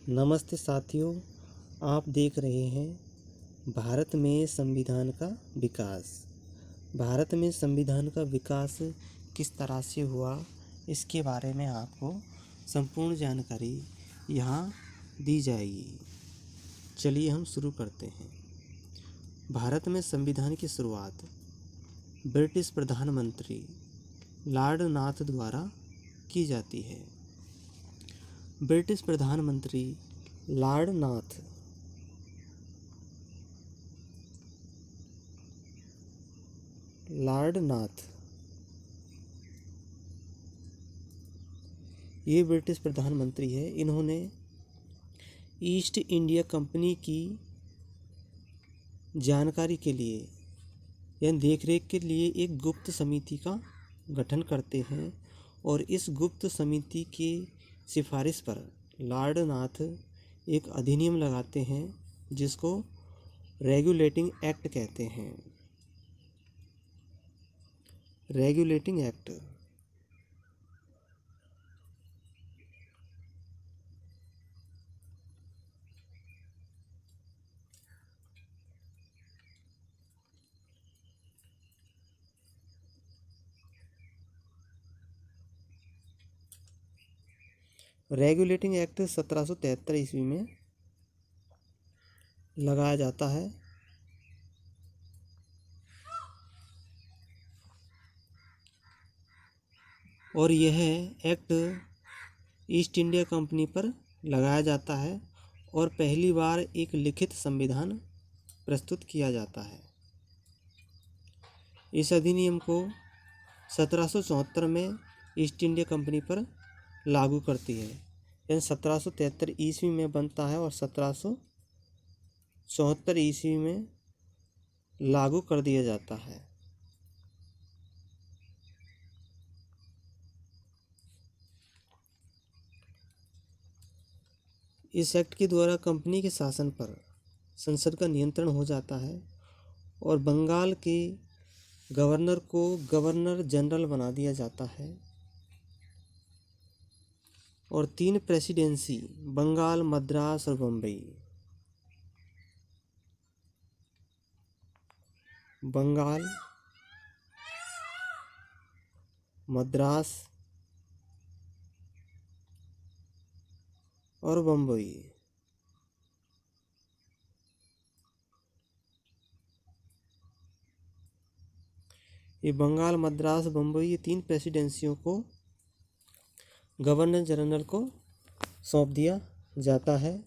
नमस्ते साथियों, आप देख रहे हैं भारत में संविधान का विकास। भारत में संविधान का विकास किस तरह से हुआ, इसके बारे में आपको संपूर्ण जानकारी यहाँ दी जाएगी। चलिए हम शुरू करते हैं। भारत में संविधान की शुरुआत ब्रिटिश प्रधानमंत्री लॉर्ड नाथ द्वारा की जाती है। ब्रिटिश प्रधानमंत्री लॉर्ड नाथ ये ब्रिटिश प्रधानमंत्री है। इन्होंने ईस्ट इंडिया कंपनी की जानकारी के लिए या देखरेख के लिए एक गुप्त समिति का गठन करते हैं और इस गुप्त समिति की सिफारिश पर लॉर्ड नाथ एक अधिनियम लगाते हैं जिसको रेगुलेटिंग एक्ट कहते हैं। रेगुलेटिंग एक्ट रेगुलेटिंग एक्ट 1773 ईस्वी में लगाया जाता है। और यह एक्ट ईस्ट इंडिया कंपनी पर लगाया जाता है और पहली बार एक लिखित संविधान प्रस्तुत किया जाता है। इस अधिनियम को 1774 में ईस्ट इंडिया कंपनी पर लागू करती है। यानी 1773 ईस्वी में बनता है और 1774 ईस्वी में लागू कर दिया जाता है। इस एक्ट के द्वारा कंपनी के शासन पर संसद का नियंत्रण हो जाता है और बंगाल के गवर्नर को गवर्नर जनरल बना दिया जाता है और 3 प्रेसिडेंसी बंगाल, मद्रास और बम्बई, बंगाल, मद्रास और बम्बई, ये बंगाल, मद्रास, बम्बई, ये 3 प्रेसिडेंसियों को गवर्नर जनरल को सौंप दिया जाता है।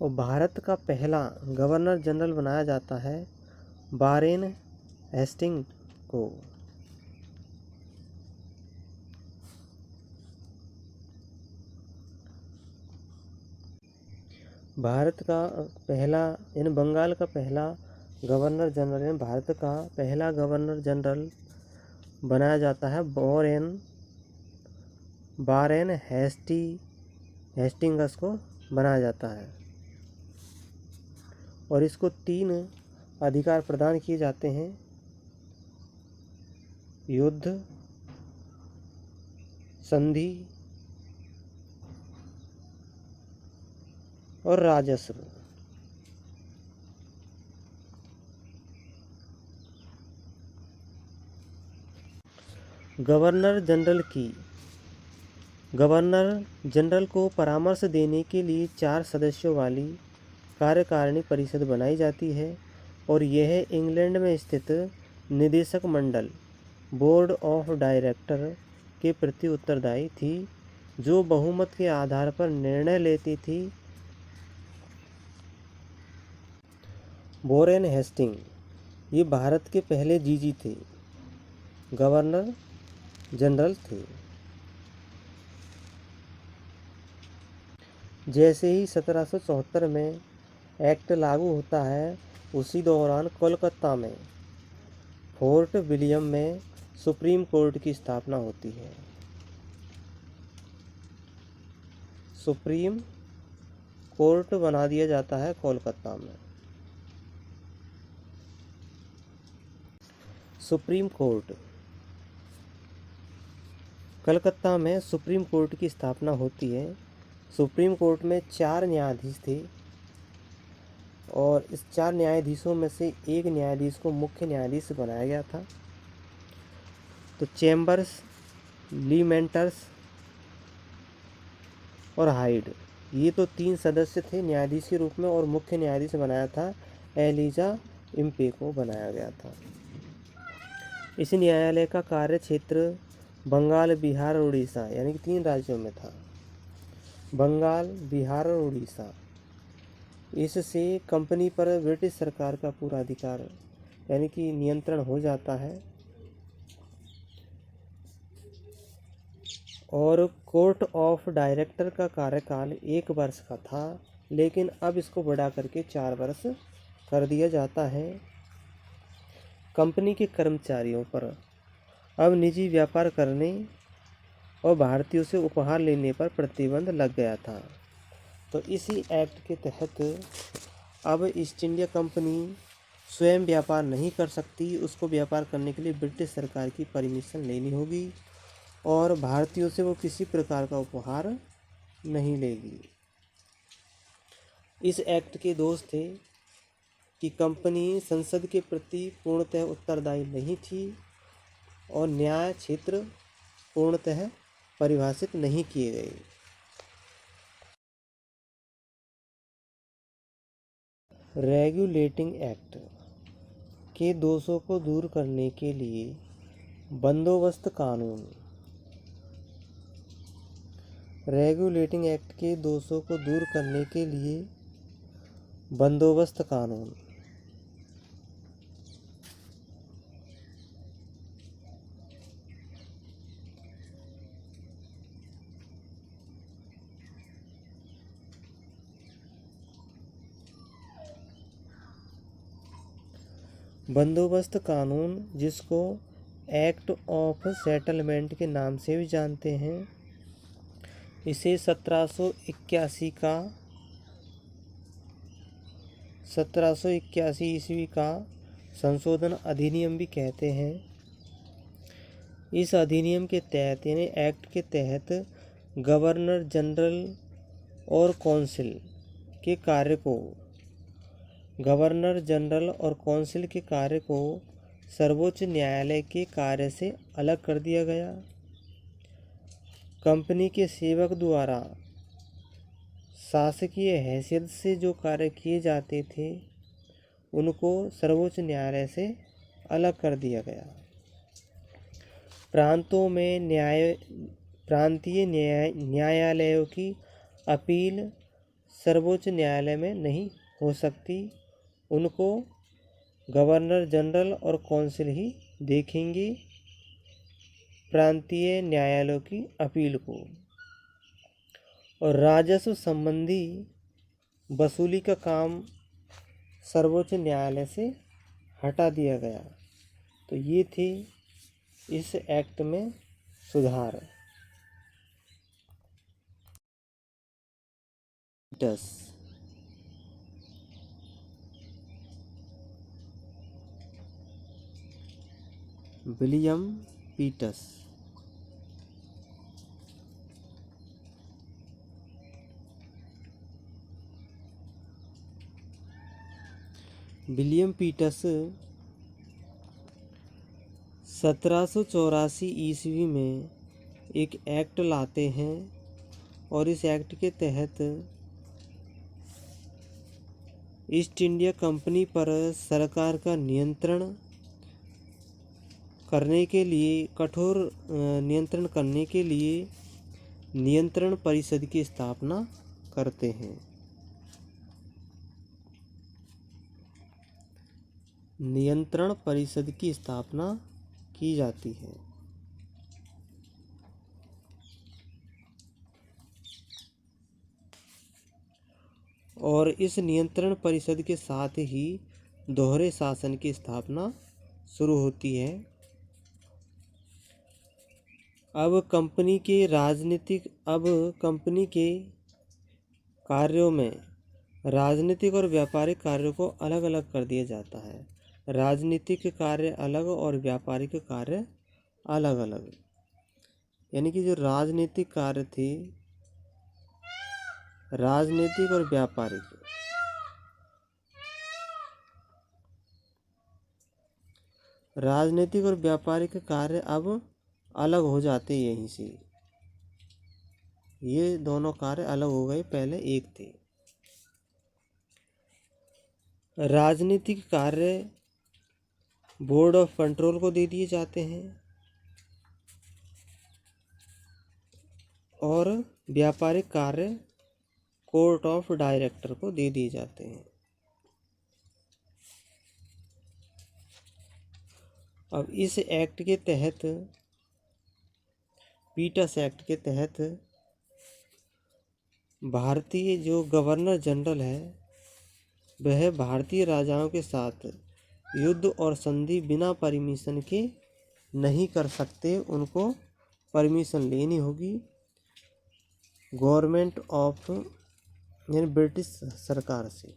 और भारत का पहला गवर्नर जनरल बनाया जाता है वारेन हेस्टिंग को। भारत का पहला यानी बंगाल का पहला गवर्नर जनरल यानी भारत का पहला गवर्नर जनरल बनाया जाता है वारेन हेस्टिंग्स को बनाया जाता है और इसको 3 अधिकार प्रदान किए जाते हैं: युद्ध, संधि और राजस्व। गवर्नर जनरल को परामर्श देने के लिए 4 सदस्यों वाली कार्यकारिणी परिषद बनाई जाती है और यह इंग्लैंड में स्थित निदेशक मंडल बोर्ड ऑफ डायरेक्टर के प्रति उत्तरदायी थी, जो बहुमत के आधार पर निर्णय लेती थी। वारेन हेस्टिंग ये भारत के पहले जीजी थे, गवर्नर जनरल थे। जैसे ही 1774 में एक्ट लागू होता है, उसी दौरान कोलकाता में फोर्ट विलियम में सुप्रीम कोर्ट की स्थापना होती है। सुप्रीम कोर्ट बना दिया जाता है कोलकाता में। सुप्रीम कोर्ट कलकत्ता में सुप्रीम कोर्ट की स्थापना होती है। सुप्रीम कोर्ट में 4 न्यायाधीश थे और इस 4 न्यायाधीशों में से एक न्यायाधीश को मुख्य न्यायाधीश बनाया गया था। तो चैम्बर्स, लीमेंटर्स और हाइड, ये तो 3 सदस्य थे न्यायाधीश के रूप में, और मुख्य न्यायाधीश बनाया था एलिजा इम्पे को बनाया गया था। इस न्यायालय का कार्य क्षेत्र बंगाल, बिहार और उड़ीसा यानी कि 3 राज्यों में था। बंगाल, बिहार और उड़ीसा। इससे कंपनी पर ब्रिटिश सरकार का पूरा अधिकार यानी कि नियंत्रण हो जाता है। और कोर्ट ऑफ डायरेक्टर का कार्यकाल 1 वर्ष का था, लेकिन अब इसको बढ़ा करके 4 वर्ष कर दिया जाता है। कंपनी के कर्मचारियों पर अब निजी व्यापार करने और भारतीयों से उपहार लेने पर प्रतिबंध लग गया था। तो इसी एक्ट के तहत अब ईस्ट इंडिया कंपनी स्वयं व्यापार नहीं कर सकती, उसको व्यापार करने के लिए ब्रिटिश सरकार की परमिशन लेनी होगी और भारतीयों से वो किसी प्रकार का उपहार नहीं लेगी। इस एक्ट के दोष थे कि कंपनी संसद के प्रति पूर्णतः उत्तरदायी नहीं थी और न्याय क्षेत्र पूर्णतः परिभाषित नहीं किए गए। रेगुलेटिंग एक्ट के दोषों को दूर करने के लिए बंदोबस्त कानून। रेगुलेटिंग एक्ट के दोषों को दूर करने के लिए बंदोबस्त कानून। बंदोबस्त कानून, जिसको एक्ट ऑफ सेटलमेंट के नाम से भी जानते हैं, इसे 1781 ईस्वी का संशोधन अधिनियम भी कहते हैं। इस अधिनियम के तहत यानी एक्ट के तहत गवर्नर जनरल और कौंसिल के कार्य को सर्वोच्च न्यायालय के कार्य से अलग कर दिया गया। कंपनी के सेवक द्वारा शासकीय हैसियत से जो कार्य किए जाते थे उनको सर्वोच्च न्यायालय से अलग कर दिया गया। प्रांतीय न्यायालयों की अपील सर्वोच्च न्यायालय में नहीं हो सकती, उनको गवर्नर जनरल और कौंसिल ही देखेंगे प्रांतीय न्यायालयों की अपील को। और राजस्व संबंधी वसूली का काम सर्वोच्च न्यायालय से हटा दिया गया। तो ये थे इस एक्ट में सुधार। 10 विलियम पीटस। विलियम पीटस 1784 ईस्वी में एक एक्ट लाते हैं और इस एक्ट के तहत ईस्ट इंडिया कंपनी पर सरकार का नियंत्रण करने के लिए नियंत्रण परिषद की स्थापना करते हैं। नियंत्रण परिषद की स्थापना की जाती है। और इस नियंत्रण परिषद के साथ ही दोहरे शासन की स्थापना शुरू होती है। अब कंपनी के कार्यों में राजनीतिक और व्यापारिक कार्यों को अलग अलग कर दिया जाता है। राजनीतिक कार्य अलग और व्यापारिक कार्य अलग अलग। यानी कि जो राजनीतिक कार्य थे, राजनीतिक और व्यापारिक कार्य अब अलग हो जाते यहीं से। ये दोनों कार्य अलग हो गए, पहले एक थे। राजनीतिक कार्य बोर्ड ऑफ कंट्रोल को दे दिए जाते हैं और व्यापारिक कार्य कोर्ट ऑफ डायरेक्टर को दे दिए जाते हैं। अब इस एक्ट के तहत, पीटस एक्ट के तहत, भारतीय जो गवर्नर जनरल है वह भारतीय राजाओं के साथ युद्ध और संधि बिना परमिशन के नहीं कर सकते। उनको परमिशन लेनी होगी गवर्नमेंट ऑफ, यानी ब्रिटिश सरकार से।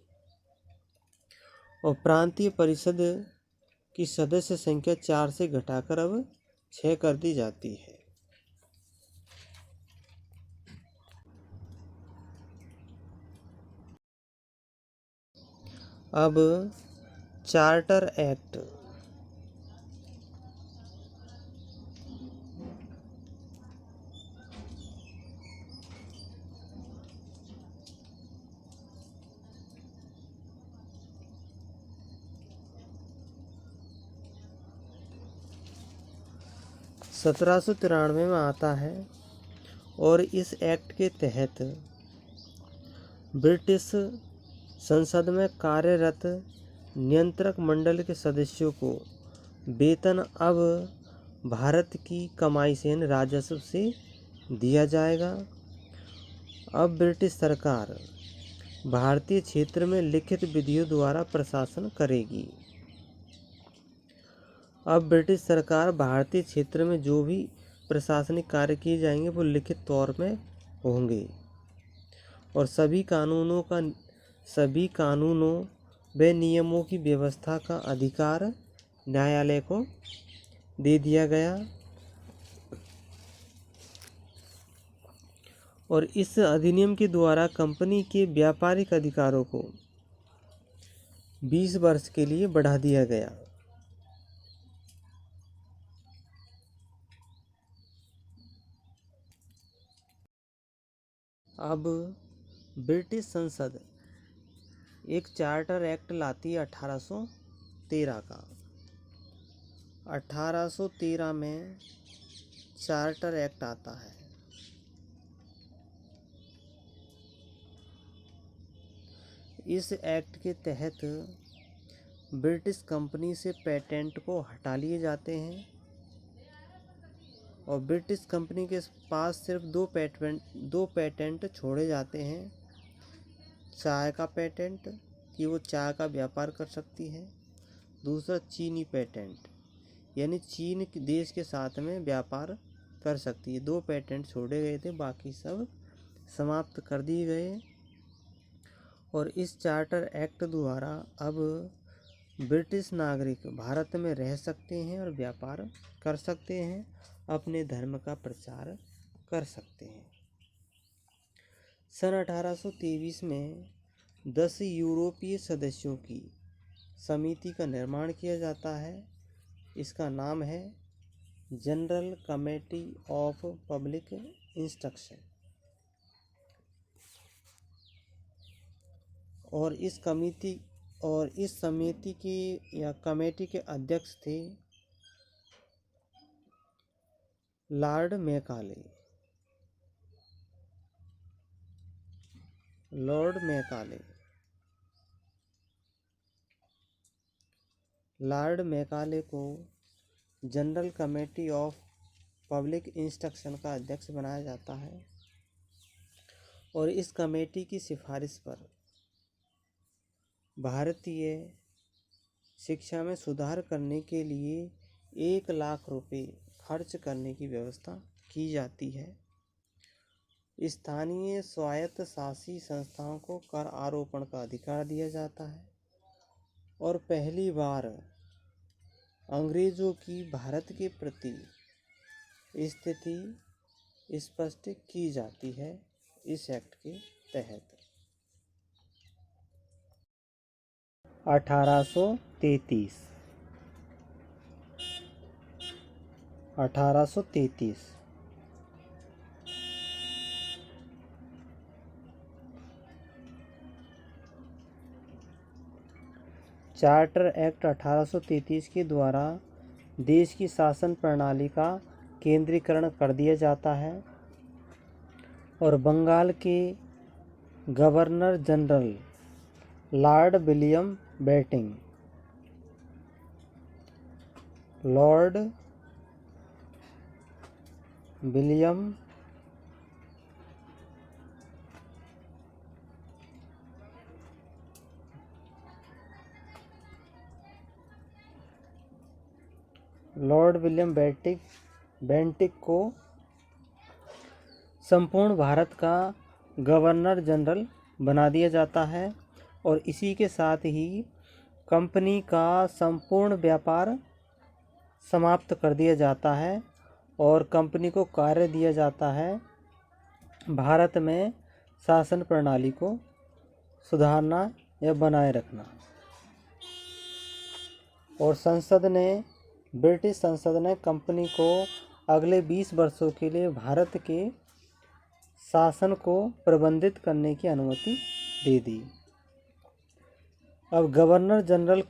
और प्रांतीय परिषद की सदस्य संख्या 4 से घटाकर अब 6 कर दी जाती है। अब चार्टर एक्ट। सत्रह सौ 93 में आता है और इस एक्ट के तहत ब्रिटिश संसद में कार्यरत नियंत्रक मंडल के सदस्यों को वेतन अब भारत की कमाई से, राजस्व से दिया जाएगा। अब ब्रिटिश सरकार भारतीय क्षेत्र में लिखित विधियों द्वारा प्रशासन करेगी। अब ब्रिटिश सरकार भारतीय क्षेत्र में जो भी प्रशासनिक कार्य किए जाएंगे वो लिखित तौर में होंगे और सभी कानूनों व नियमों की व्यवस्था का अधिकार न्यायालय को दे दिया गया। और इस अधिनियम के द्वारा कंपनी के व्यापारिक अधिकारों को 20 वर्ष के लिए बढ़ा दिया गया। अब ब्रिटिश संसद एक चार्टर एक्ट लाती है 1813 का। 1813 में चार्टर एक्ट आता है। इस एक्ट के तहत ब्रिटिश कंपनी से पेटेंट को हटा लिए जाते हैं और ब्रिटिश कंपनी के पास सिर्फ दो पेटेंट छोड़े जाते हैं। चाय का पेटेंट कि वो चाय का व्यापार कर सकती है। दूसरा चीनी पेटेंट, यानी चीन देश के साथ में व्यापार कर सकती है। 2 पेटेंट छोड़े गए थे, बाकी सब समाप्त कर दिए गए। और इस चार्टर एक्ट द्वारा अब ब्रिटिश नागरिक भारत में रह सकते हैं और व्यापार कर सकते हैं, अपने धर्म का प्रचार कर सकते हैं। सन 1823 में 10 यूरोपीय सदस्यों की समिति का निर्माण किया जाता है। इसका नाम है general committee of public instruction. और इस समिति की या कमेटी के अध्यक्ष थे लॉर्ड मैकाले। लॉर्ड मैकाले को general committee of public instruction का अध्यक्ष बनाया जाता है और इस कमेटी की सिफारिश पर भारतीय शिक्षा में सुधार करने के लिए 1 लाख रुपए खर्च करने की व्यवस्था की जाती है। स्थानीय स्वायत्त शासी संस्थाओं को कर आरोपण का अधिकार दिया जाता है और पहली बार अंग्रेजों की भारत के प्रति स्थिति स्पष्ट की जाती है इस एक्ट के तहत। 1833 1833 चार्टर एक्ट 1833 के द्वारा देश की शासन प्रणाली का केंद्रीकरण कर दिया जाता है और बंगाल के governor general Lord William Bentinck को संपूर्ण भारत का गवर्नर जनरल बना दिया जाता है और इसी के साथ ही कंपनी का संपूर्ण व्यापार समाप्त कर दिया जाता है और कंपनी को कार्य दिया जाता है भारत में शासन प्रणाली को सुधारना या बनाए रखना। और ब्रिटिश संसद ने कंपनी को अगले 20 वर्षों के लिए भारत के शासन को प्रबंधित करने की अनुमति दे दी। अब गवर्नर जनरल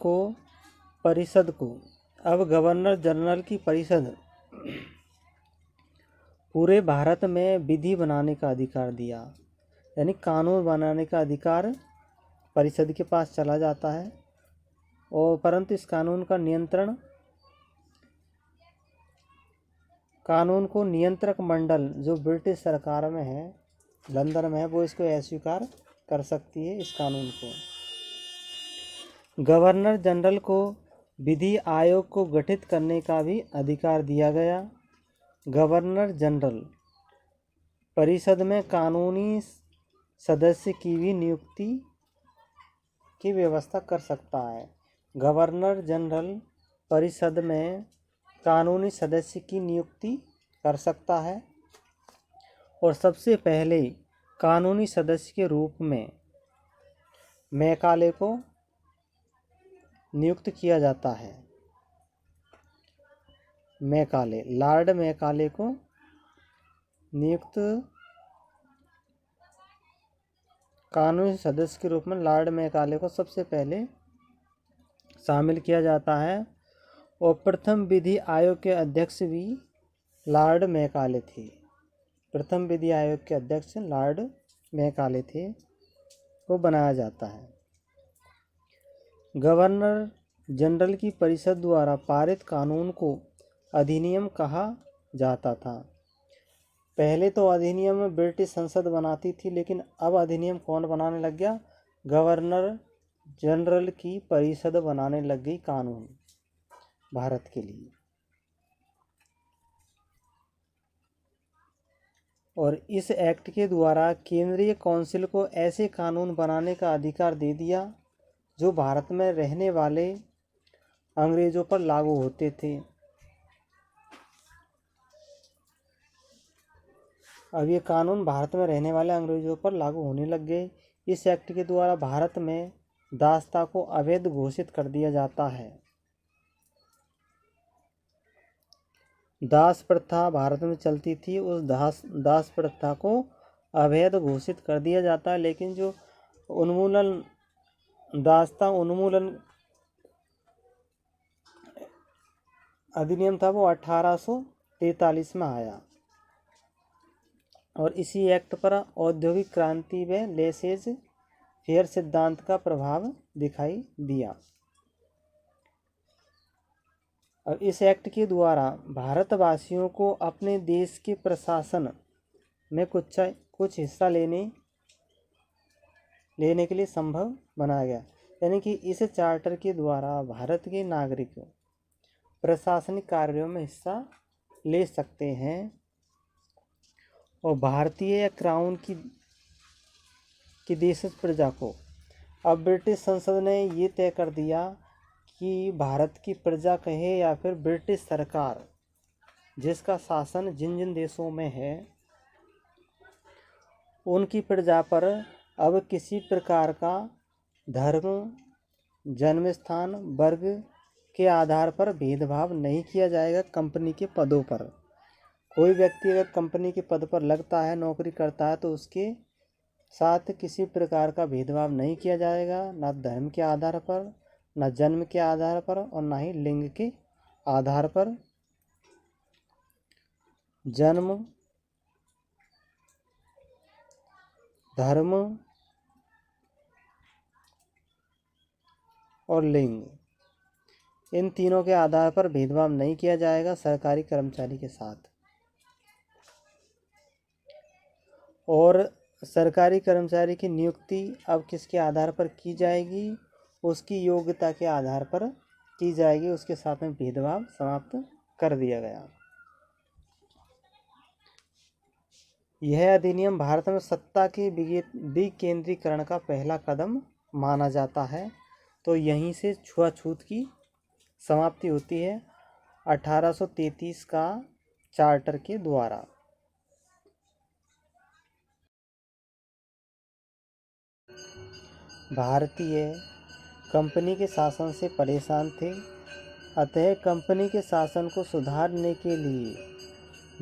की परिषद पूरे भारत में विधि बनाने का अधिकार दिया, यानी कानून बनाने का अधिकार परिषद के पास चला जाता है। और परंतु इस कानून को नियंत्रक मंडल जो ब्रिटिश सरकार में है, लंदन में है, वो इसको अस्वीकार कर सकती है इस कानून को। गवर्नर जनरल को विधि आयोग को गठित करने का भी अधिकार दिया गया। गवर्नर जनरल परिषद में कानूनी सदस्य की भी नियुक्ति की व्यवस्था कर सकता है। गवर्नर जनरल परिषद में कानूनी सदस्य की नियुक्ति कर सकता है और सबसे पहले कानूनी सदस्य के रूप में मैकाले को नियुक्त किया जाता है। लॉर्ड मैकाले को नियुक्त कानूनी सदस्य के रूप में लॉर्ड मैकाले को सबसे पहले शामिल किया जाता है और प्रथम विधि आयोग के अध्यक्ष भी लॉर्ड मैकाले थे। वो बनाया जाता है। गवर्नर जनरल की परिषद द्वारा पारित कानून को अधिनियम कहा जाता था। पहले तो अधिनियम ब्रिटिश संसद बनाती थी, लेकिन अब अधिनियम कौन बनाने लग गया? गवर्नर जनरल की परिषद बनाने लग गई कानून भारत के लिए। और इस एक्ट के द्वारा केंद्रीय काउंसिल को ऐसे कानून बनाने का अधिकार दे दिया जो भारत में रहने वाले अंग्रेजों पर लागू होते थे। अब ये कानून भारत में रहने वाले अंग्रेजों पर लागू होने लग गए। इस एक्ट के द्वारा भारत में दासता को अवैध घोषित कर दिया जाता है। दास प्रथा भारत में चलती थी, उस दास प्रथा को अवैध घोषित कर दिया जाता है। लेकिन जो दासता उन्मूलन अधिनियम था वो 1843 में आया और इसी एक्ट पर औद्योगिक क्रांति में लेसेज फेयर सिद्धांत का प्रभाव दिखाई दिया। और इस एक्ट के द्वारा भारतवासियों को अपने देश के प्रशासन में कुछ हिस्सा लेने के लिए संभव बनाया गया। यानी कि इस चार्टर के द्वारा भारत के नागरिक प्रशासनिक कार्यों में हिस्सा ले सकते हैं और भारतीय या क्राउन की देशज प्रजा को। अब ब्रिटिश संसद ने ये तय कर दिया कि भारत की प्रजा कहे या फिर ब्रिटिश सरकार, जिसका शासन जिन जिन देशों में है उनकी प्रजा पर अब किसी प्रकार का धर्म, जन्म स्थान, वर्ग के आधार पर भेदभाव नहीं किया जाएगा। कंपनी के पदों पर कोई व्यक्ति अगर कंपनी के पद पर लगता है, नौकरी करता है, तो उसके साथ किसी प्रकार का भेदभाव नहीं किया जाएगा, ना धर्म के आधार पर, ना जन्म के आधार पर और ना ही लिंग के आधार पर। जन्म, धर्म और लिंग, इन तीनों के आधार पर भेदभाव नहीं किया जाएगा सरकारी कर्मचारी के साथ। और सरकारी कर्मचारी की नियुक्ति अब किसके आधार पर की जाएगी? उसकी योग्यता के आधार पर की जाएगी। उसके साथ में भेदभाव समाप्त कर दिया गया। यह अधिनियम भारत में सत्ता के विकेंद्रीकरण का पहला कदम माना जाता है। तो यहीं से छुआछूत की समाप्ति होती है 1833 का चार्टर के द्वारा। भारतीय कंपनी के शासन से परेशान थे, अतः कंपनी के शासन को सुधारने के लिए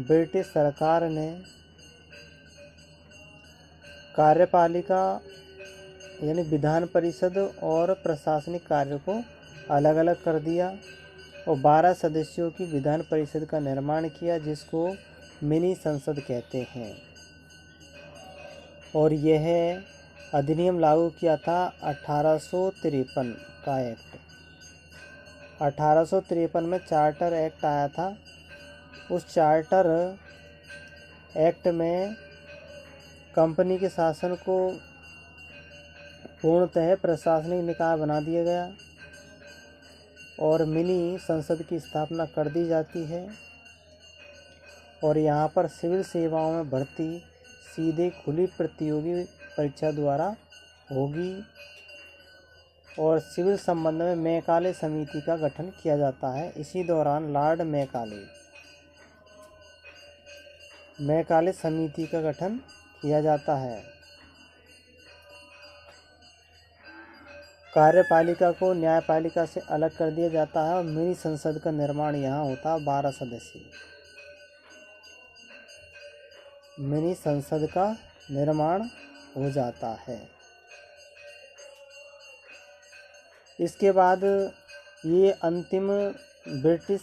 ब्रिटिश सरकार ने कार्यपालिका यानी विधान परिषद और प्रशासनिक कार्यों को अलग अलग कर दिया और 12 सदस्यों की विधान परिषद का निर्माण किया, जिसको मिनी संसद कहते हैं। और यह अधिनियम लागू किया था 1853 का एक्ट। 1853 में चार्टर एक्ट आया था। उस चार्टर एक्ट में कंपनी के शासन को पूर्णतः प्रशासनिक निकाय बना दिया गया और मिनी संसद की स्थापना कर दी जाती है। और यहाँ पर सिविल सेवाओं में भर्ती सीधे खुली प्रतियोगी परीक्षा द्वारा होगी और सिविल संबंध में मैकाले समिति का गठन किया जाता है। इसी दौरान लॉर्ड मैकाले समिति का गठन किया जाता है। कार्यपालिका को न्यायपालिका से अलग कर दिया जाता है और मिनी संसद का निर्माण यहाँ होता है 12 सदस्यीय। मिनी संसद का निर्माण हो जाता है। इसके बाद ये अंतिम ब्रिटिश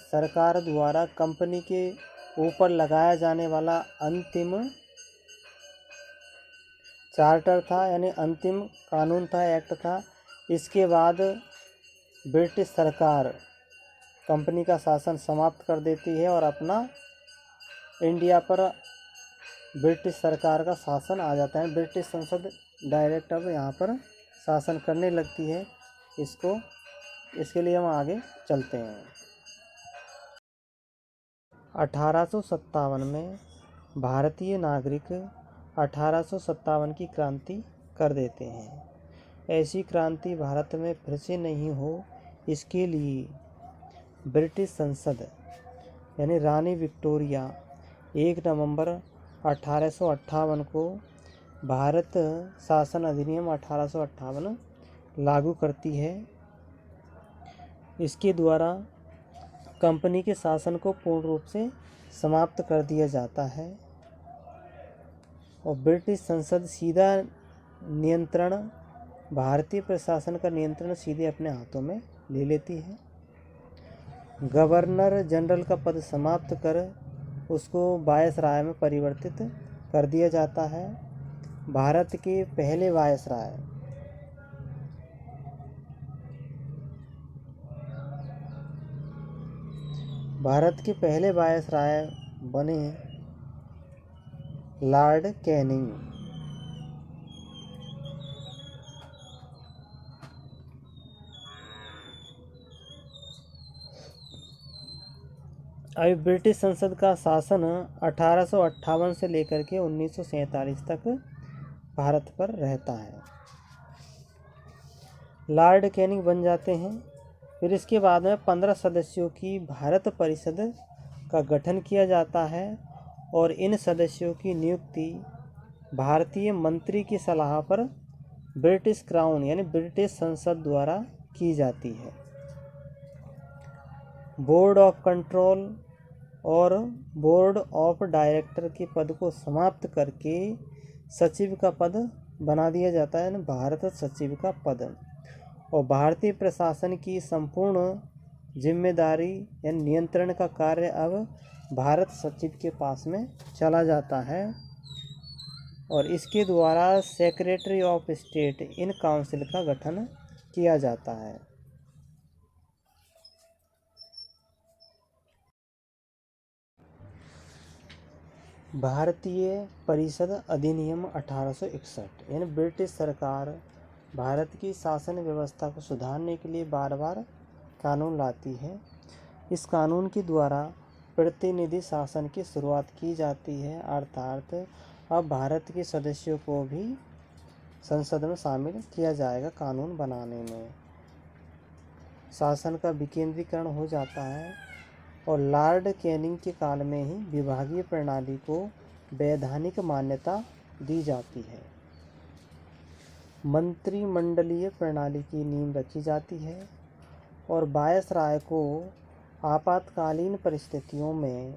सरकार द्वारा कंपनी के ऊपर लगाया जाने वाला अंतिम चार्टर था, यानी अंतिम कानून था, एक्ट था। इसके बाद ब्रिटिश सरकार कंपनी का शासन समाप्त कर देती है और अपना इंडिया पर ब्रिटिश सरकार का शासन आ जाता है। ब्रिटिश संसद डायरेक्ट अब यहाँ पर शासन करने लगती है। इसके लिए हम आगे चलते हैं। 1857 में भारतीय नागरिक 1857 की क्रांति कर देते हैं। ऐसी क्रांति भारत में फिर से नहीं हो, इसके लिए ब्रिटिश संसद यानी रानी विक्टोरिया 1 नवंबर 1858 को भारत शासन अधिनियम 1858 लागू करती है। इसके द्वारा कंपनी के शासन को पूर्ण रूप से समाप्त कर दिया जाता है और ब्रिटिश संसद सीधा नियंत्रण, भारतीय प्रशासन का नियंत्रण सीधे अपने हाथों में ले लेती है। गवर्नर जनरल का पद समाप्त कर उसको वायसराय में परिवर्तित कर दिया जाता है। भारत के पहले वायसराय बने लॉर्ड कैनिंग। अभी ब्रिटिश संसद का शासन 1858 से लेकर के 1947 तक भारत पर रहता है। लॉर्ड कैनिंग बन जाते हैं। फिर इसके बाद में 15 सदस्यों की भारत परिषद का गठन किया जाता है और इन सदस्यों की नियुक्ति भारतीय मंत्री की सलाह पर ब्रिटिश क्राउन यानी ब्रिटिश संसद द्वारा की जाती है। बोर्ड ऑफ कंट्रोल और बोर्ड ऑफ डायरेक्टर के पद को समाप्त करके सचिव का पद बना दिया जाता है, भारत सचिव का पद। और भारतीय प्रशासन की संपूर्ण जिम्मेदारी या नियंत्रण का कार्य अब भारत सचिव के पास में चला जाता है और इसके द्वारा secretary of state in council का गठन किया जाता है। भारतीय परिषद अधिनियम 1861 यानी ब्रिटिश सरकार भारत की शासन व्यवस्था को सुधारने के लिए बार बार कानून लाती है। इस कानून के द्वारा प्रतिनिधि शासन की शुरुआत की जाती है, अर्थात अब भारत के सदस्यों को भी संसद में शामिल किया जाएगा कानून बनाने में। शासन का विकेंद्रीकरण हो जाता है और लॉर्ड कैनिंग के काल में ही विभागीय प्रणाली को वैधानिक मान्यता दी जाती है। मंत्रिमंडलीय प्रणाली की नींव रखी जाती है और वायसराय को आपातकालीन परिस्थितियों में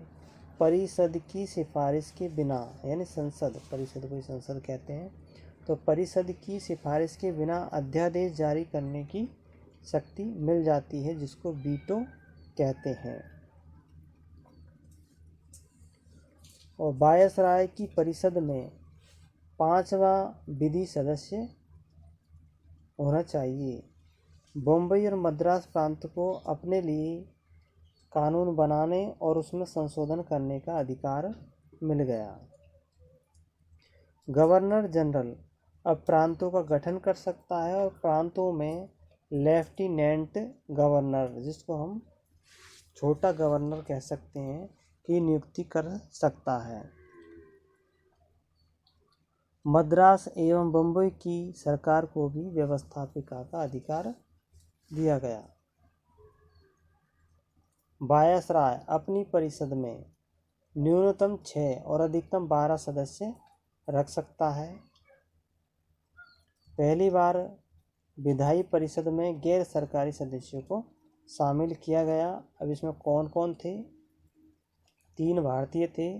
परिषद की सिफारिश के बिना यानी संसद, परिषद को संसद कहते हैं, तो परिषद की सिफारिश के बिना अध्यादेश जारी करने की शक्ति मिल जाती है, जिसको वीटो कहते हैं। और वायसराय की परिषद में 5वां विधि सदस्य होना चाहिए। बम्बई और मद्रास प्रांत को अपने लिए कानून बनाने और उसमें संशोधन करने का अधिकार मिल गया। गवर्नर जनरल अब प्रांतों का गठन कर सकता है और प्रांतों में लेफ्टिनेंट गवर्नर, जिसको हम छोटा गवर्नर कह सकते हैं, की नियुक्ति कर सकता है। मद्रास एवं बम्बई की सरकार को भी व्यवस्थापिका का अधिकार दिया गया। वायसराय अपनी परिषद में न्यूनतम 6 और अधिकतम 12 सदस्य रख सकता है। पहली बार विधायी परिषद में गैर सरकारी सदस्यों को शामिल किया गया। अब इसमें कौन कौन थे? 3 भारतीय थे,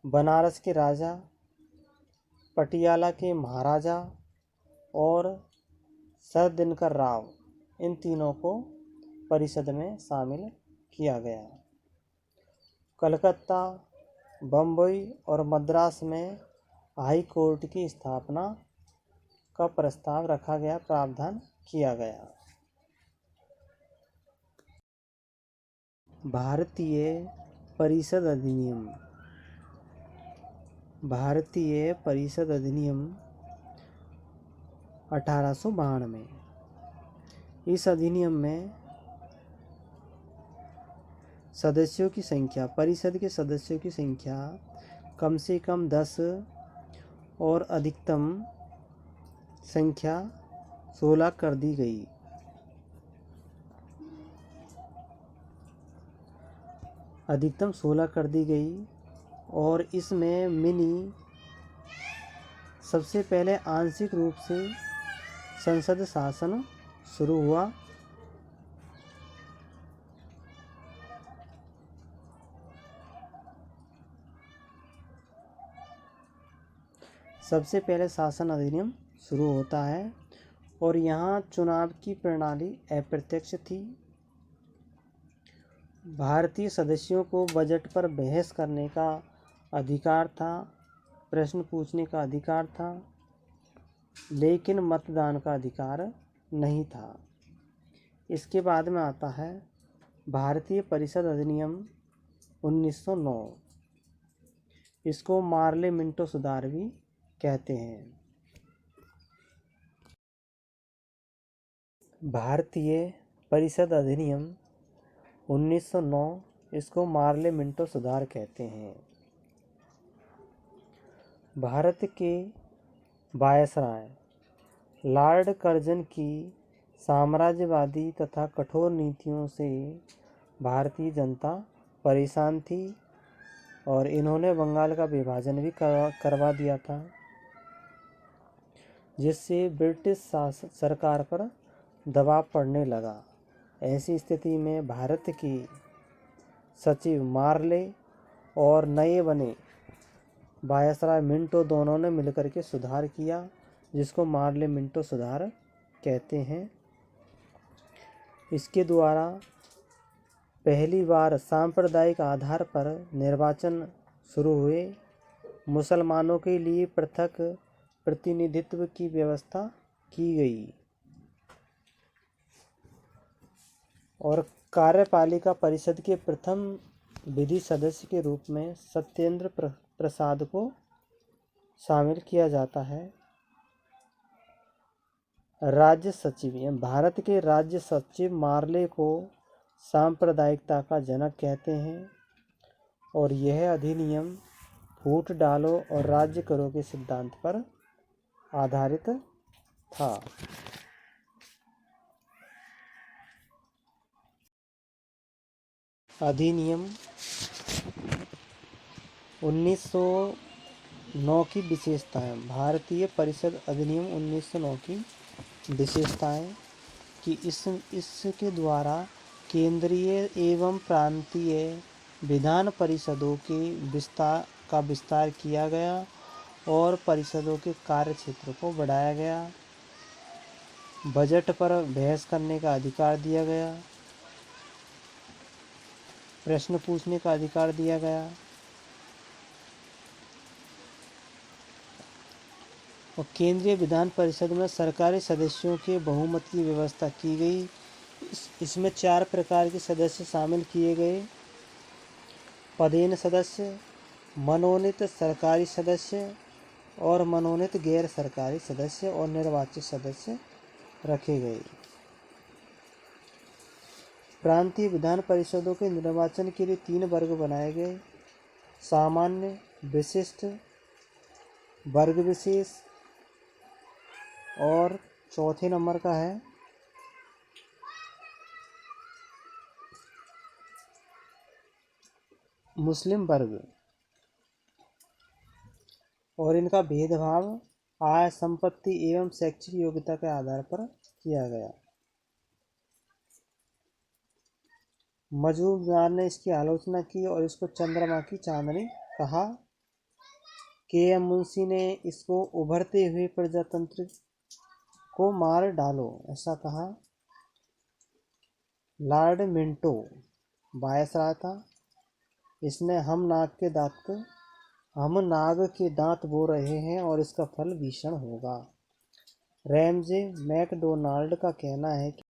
बनारस के राजा, पटियाला के महाराजा और सर दिनकर राव, इन तीनों को परिषद में शामिल किया गया। कलकत्ता, बम्बई और मद्रास में हाई कोर्ट की स्थापना का प्रस्ताव रखा गया, प्रावधान किया गया। भारतीय परिषद अधिनियम, भारतीय परिषद अधिनियम 1892। इस अधिनियम में सदस्यों की संख्या, परिषद के सदस्यों की संख्या कम से कम 10 और अधिकतम संख्या 16 कर दी गई। अधिकतम 16 कर दी गई और इसमें मिनी सबसे पहले आंशिक रूप से संसद शासन शुरू हुआ। सबसे पहले शासन अधिनियम शुरू होता है और यहाँ चुनाव की प्रणाली अप्रत्यक्ष थी। भारतीय सदस्यों को बजट पर बहस करने का अधिकार था, प्रश्न पूछने का अधिकार था, लेकिन मतदान का अधिकार नहीं था। इसके बाद में आता है भारतीय परिषद अधिनियम 1909। इसको मार्ले मिंटो सुधार भी कहते हैं। भारतीय परिषद अधिनियम 1909, इसको मार्ले मिंटो सुधार कहते हैं। भारत के वायसराय लॉर्ड कर्जन की साम्राज्यवादी तथा कठोर नीतियों से भारतीय जनता परेशान थी और इन्होंने बंगाल का विभाजन भी करवा दिया था, जिससे ब्रिटिश सरकार पर दबाव पड़ने लगा। ऐसी स्थिति में भारत की सचिव मार्ले और नए बने वायसराय मिंटो दोनों ने मिलकर के सुधार किया, जिसको मार्ले मिंटो सुधार कहते हैं। इसके द्वारा पहली बार सांप्रदायिक आधार पर निर्वाचन शुरू हुए। मुसलमानों के लिए पृथक प्रतिनिधित्व की व्यवस्था की गई और कार्यपालिका परिषद के प्रथम विधि सदस्य के रूप में सत्येंद्र प्रसाद को शामिल किया जाता है। राज्य सचिव, भारत के राज्य सचिव मार्ले को सांप्रदायिकता का जनक कहते हैं और यह अधिनियम फूट डालो और राज्य करो के सिद्धांत पर आधारित था। अधिनियम 1909 की विशेषताएं। भारतीय परिषद अधिनियम 1909 की विशेषताएं कि इसके द्वारा केंद्रीय एवं प्रांतीय विधान परिषदों के विस्तार किया गया और परिषदों के कार्य क्षेत्र को बढ़ाया गया। बजट पर बहस करने का अधिकार दिया गया, प्रश्न पूछने का अधिकार दिया गया और केंद्रीय विधान परिषद में सरकारी सदस्यों के बहुमत की व्यवस्था की गई। इसमें 4 प्रकार के सदस्य शामिल किए गए: पदेन सदस्य, मनोनीत सरकारी सदस्य और मनोनीत गैर सरकारी सदस्य और निर्वाचित सदस्य रखे गए। प्रांतीय विधान परिषदों के निर्वाचन के लिए 3 वर्ग बनाए गए: सामान्य, विशिष्ट, वर्ग विशेष और चौथे नंबर का है मुस्लिम वर्ग। और इनका भेदभाव आय, संपत्ति एवं शैक्षिक योग्यता के आधार पर किया गया। मजूमदार ने इसकी आलोचना की और इसको चंद्रमा की चांदनी कहा। के.एम. मुंशी ने इसको उभरते हुए प्रजातंत्र को मार डालो ऐसा कहा। लॉर्ड मिंटो वायसराय था। इसने हम नाग के दांत बो रहे हैं और इसका फल भीषण होगा। रैमजे मैकडोनाल्ड का कहना है कि